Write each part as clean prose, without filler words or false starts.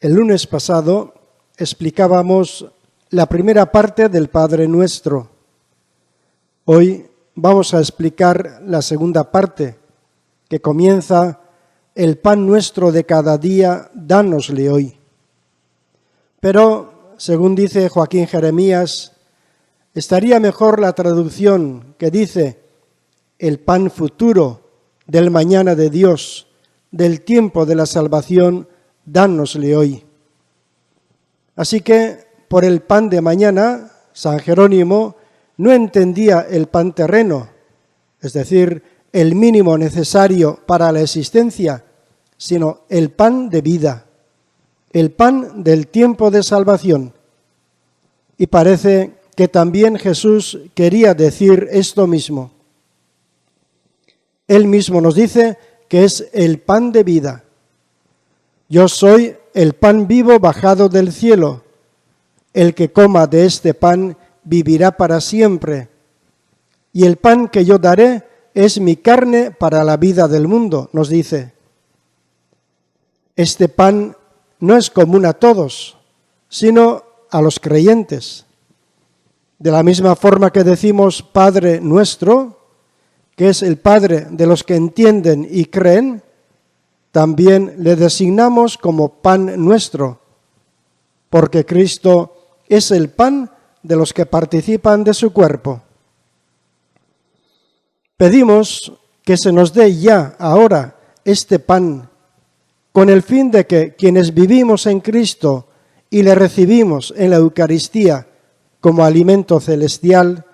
El lunes pasado explicábamos la primera parte del Padre Nuestro. Hoy vamos a explicar la segunda parte, que comienza: el pan nuestro de cada día, dánosle hoy. Pero, según dice Joaquín Jeremías, estaría mejor la traducción que dice: el pan futuro del mañana de Dios, del tiempo de la salvación, dánosle hoy. Así que, por el pan de mañana, San Jerónimo no entendía el pan terreno, es decir, el mínimo necesario para la existencia, sino el pan de vida, el pan del tiempo de salvación. Y parece que también Jesús quería decir esto mismo. Él mismo nos dice que es el pan de vida. Yo soy el pan vivo bajado del cielo. El que coma de este pan vivirá para siempre. Y el pan que yo daré es mi carne para la vida del mundo, nos dice. Este pan no es común a todos, sino a los creyentes. De la misma forma que decimos Padre nuestro, que es el Padre de los que entienden y creen, también le designamos como pan nuestro, porque Cristo es el pan de los que participan de su cuerpo. Pedimos que se nos dé ya, ahora, este pan, con el fin de que quienes vivimos en Cristo y le recibimos en la Eucaristía como alimento celestial,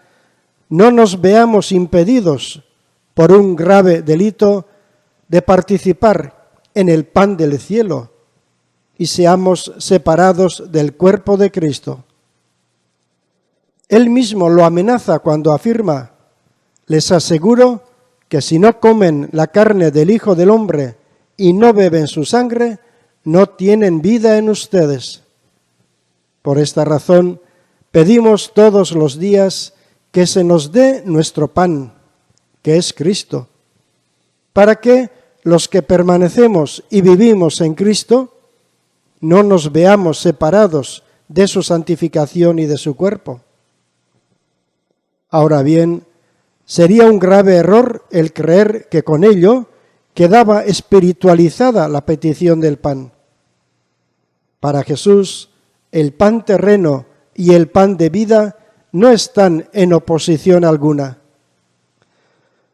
no nos veamos impedidos por un grave delito de participar en el pan del cielo y seamos separados del cuerpo de Cristo. Él mismo lo amenaza cuando afirma: les aseguro que si no comen la carne del Hijo del Hombre y no beben su sangre, no tienen vida en ustedes. Por esta razón, pedimos todos los días que se nos dé nuestro pan, que es Cristo, para que los que permanecemos y vivimos en Cristo no nos veamos separados de su santificación y de su cuerpo. Ahora bien, sería un grave error el creer que con ello quedaba espiritualizada la petición del pan. Para Jesús, el pan terreno y el pan de vida no están en oposición alguna,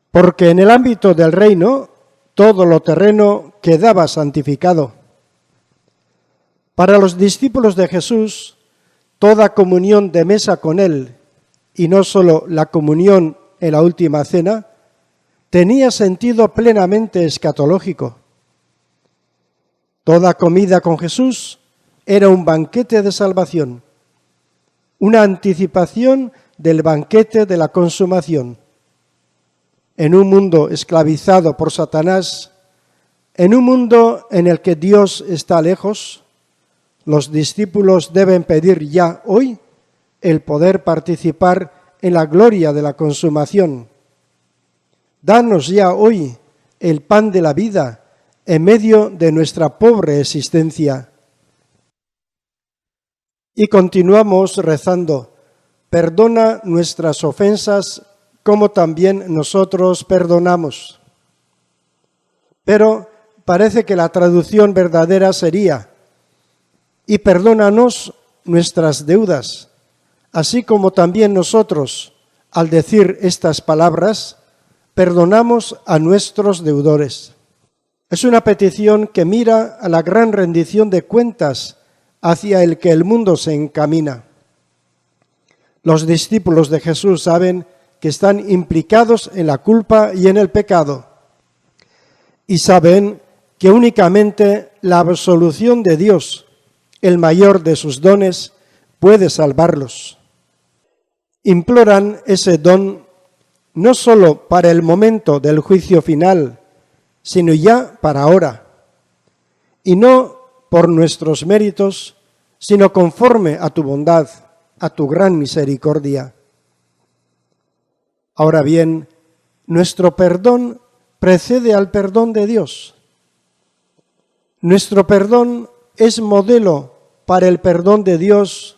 porque en el ámbito del reino todo lo terreno quedaba santificado. Para los discípulos de Jesús, toda comunión de mesa con Él, y no solo la comunión en la última cena, tenía sentido plenamente escatológico. Toda comida con Jesús era un banquete de salvación, una anticipación del banquete de la consumación. En un mundo esclavizado por Satanás, en un mundo en el que Dios está lejos, los discípulos deben pedir ya hoy el poder participar en la gloria de la consumación. Danos ya hoy el pan de la vida en medio de nuestra pobre existencia. Y continuamos rezando: perdona nuestras ofensas como también nosotros perdonamos. Pero parece que la traducción verdadera sería: y perdónanos nuestras deudas, así como también nosotros, al decir estas palabras, perdonamos a nuestros deudores. Es una petición que mira a la gran rendición de cuentas hacia el que el mundo se encamina. Los discípulos de Jesús saben que están implicados en la culpa y en el pecado, y saben que únicamente la absolución de Dios, el mayor de sus dones, puede salvarlos. Imploran ese don no solo para el momento del juicio final, sino ya para ahora, y no por nuestros méritos, sino conforme a tu bondad, a tu gran misericordia. Ahora bien, nuestro perdón precede al perdón de Dios. Nuestro perdón es modelo para el perdón de Dios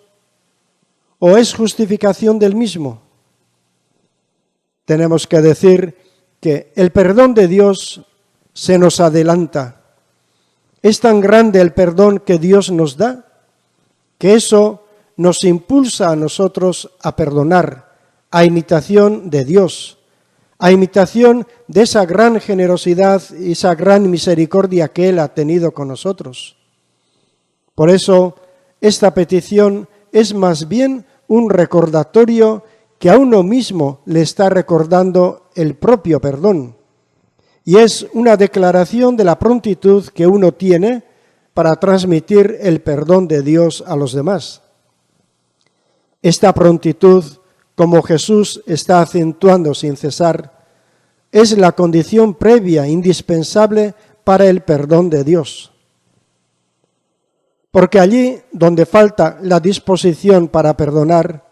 o es justificación del mismo? Tenemos que decir que el perdón de Dios se nos adelanta. Es tan grande el perdón que Dios nos da que eso nos impulsa a nosotros a perdonar, a imitación de Dios, a imitación de esa gran generosidad y esa gran misericordia que Él ha tenido con nosotros. Por eso, esta petición es más bien un recordatorio que a uno mismo le está recordando el propio perdón. Y es una declaración de la prontitud que uno tiene para transmitir el perdón de Dios a los demás. Esta prontitud, como Jesús está acentuando sin cesar, es la condición previa, indispensable para el perdón de Dios. Porque allí donde falta la disposición para perdonar,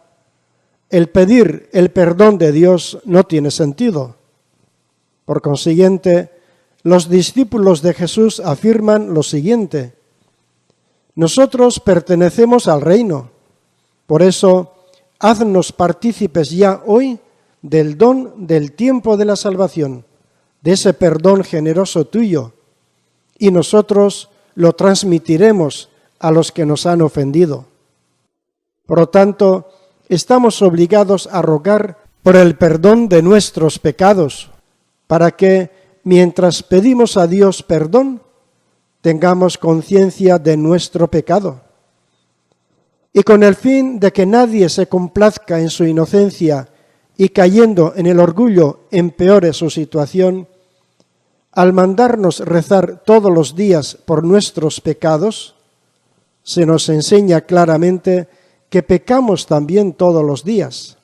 el pedir el perdón de Dios no tiene sentido. Por consiguiente, los discípulos de Jesús afirman lo siguiente: nosotros pertenecemos al reino, por eso haznos partícipes ya hoy del don del tiempo de la salvación, de ese perdón generoso tuyo, y nosotros lo transmitiremos a los que nos han ofendido. Por lo tanto, estamos obligados a rogar por el perdón de nuestros pecados, para que, mientras pedimos a Dios perdón, tengamos conciencia de nuestro pecado. Y con el fin de que nadie se complazca en su inocencia y cayendo en el orgullo empeore su situación, al mandarnos rezar todos los días por nuestros pecados, se nos enseña claramente que pecamos también todos los días.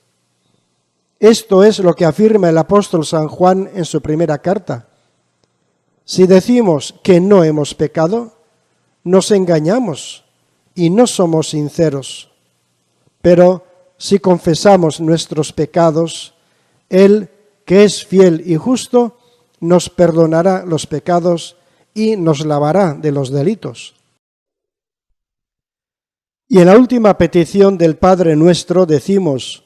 Esto es lo que afirma el apóstol San Juan en su primera carta. Si decimos que no hemos pecado, nos engañamos y no somos sinceros. Pero si confesamos nuestros pecados, Él, que es fiel y justo, nos perdonará los pecados y nos lavará de los delitos. Y en la última petición del Padre Nuestro decimos: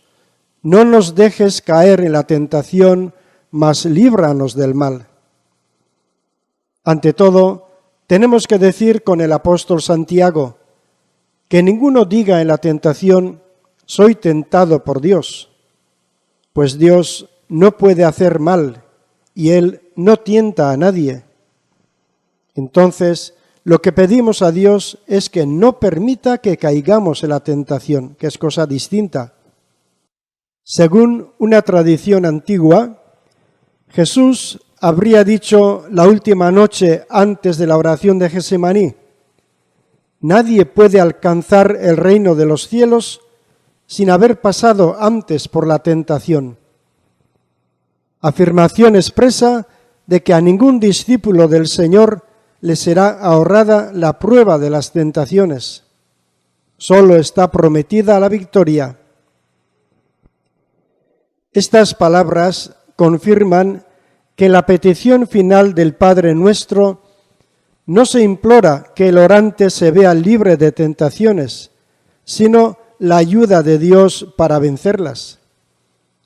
no nos dejes caer en la tentación, mas líbranos del mal. Ante todo, tenemos que decir con el apóstol Santiago, que ninguno diga en la tentación: soy tentado por Dios, pues Dios no puede hacer mal y Él no tienta a nadie. Entonces, lo que pedimos a Dios es que no permita que caigamos en la tentación, que es cosa distinta. Según una tradición antigua, Jesús habría dicho la última noche antes de la oración de Getsemaní: nadie puede alcanzar el reino de los cielos sin haber pasado antes por la tentación. Afirmación expresa de que a ningún discípulo del Señor le será ahorrada la prueba de las tentaciones. Solo está prometida la victoria. Estas palabras confirman que en la petición final del Padre Nuestro no se implora que el orante se vea libre de tentaciones, sino la ayuda de Dios para vencerlas.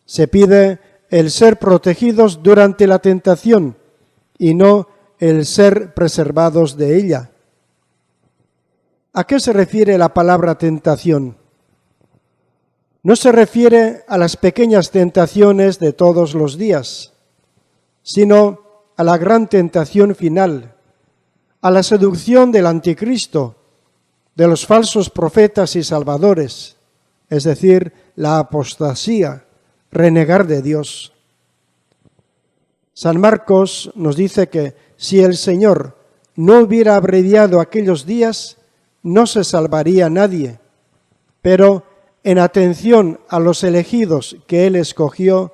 Se pide el ser protegidos durante la tentación y no el ser preservados de ella. ¿A qué se refiere la palabra tentación? No se refiere a las pequeñas tentaciones de todos los días, sino a la gran tentación final, a la seducción del anticristo, de los falsos profetas y salvadores, es decir, la apostasía, renegar de Dios. San Marcos nos dice que si el Señor no hubiera abreviado aquellos días, no se salvaría nadie, pero en atención a los elegidos que Él escogió,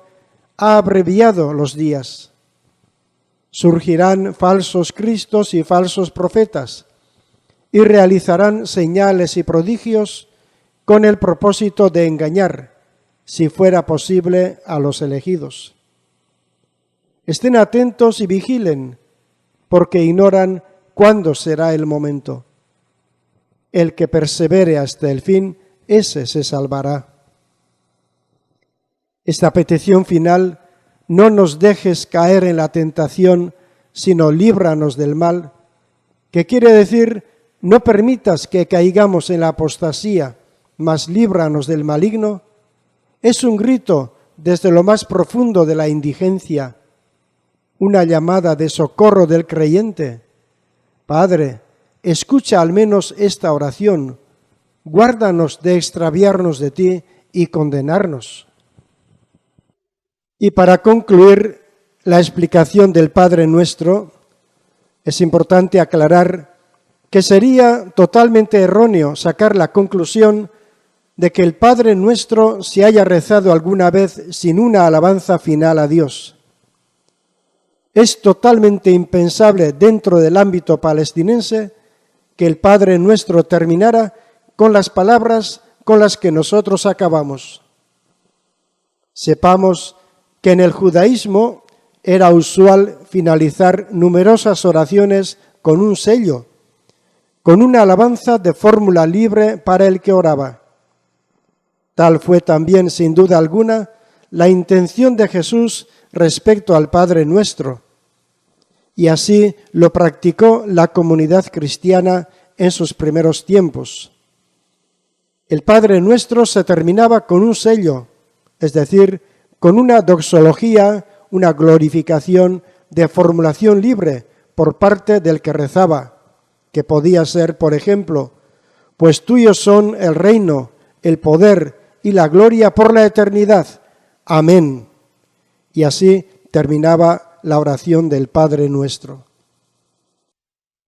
ha abreviado los días. Surgirán falsos cristos y falsos profetas, y realizarán señales y prodigios con el propósito de engañar, si fuera posible, a los elegidos. Estén atentos y vigilen, porque ignoran cuándo será el momento. el que persevere hasta el fin, ese se salvará. Esta petición final, no nos dejes caer en la tentación, sino líbranos del mal, que quiere decir, no permitas que caigamos en la apostasía, mas líbranos del maligno, es un grito desde lo más profundo de la indigencia, una llamada de socorro del creyente. Padre, escucha al menos esta oración, guárdanos de extraviarnos de ti y condenarnos. Y para concluir la explicación del Padre Nuestro, es importante aclarar que sería totalmente erróneo sacar la conclusión de que el Padre Nuestro se haya rezado alguna vez sin una alabanza final a Dios. Es totalmente impensable dentro del ámbito palestinense que el Padre Nuestro terminara con las palabras con las que nosotros acabamos. Sepamos que en el judaísmo era usual finalizar numerosas oraciones con un sello, con una alabanza de fórmula libre para el que oraba. Tal fue también, sin duda alguna, la intención de Jesús respecto al Padre Nuestro, y así lo practicó la comunidad cristiana en sus primeros tiempos. El Padre Nuestro se terminaba con un sello, es decir, con una doxología, una glorificación de formulación libre por parte del que rezaba, que podía ser, por ejemplo, pues tuyos son el reino, el poder y la gloria por la eternidad. Amén. Y así terminaba la oración del Padre Nuestro.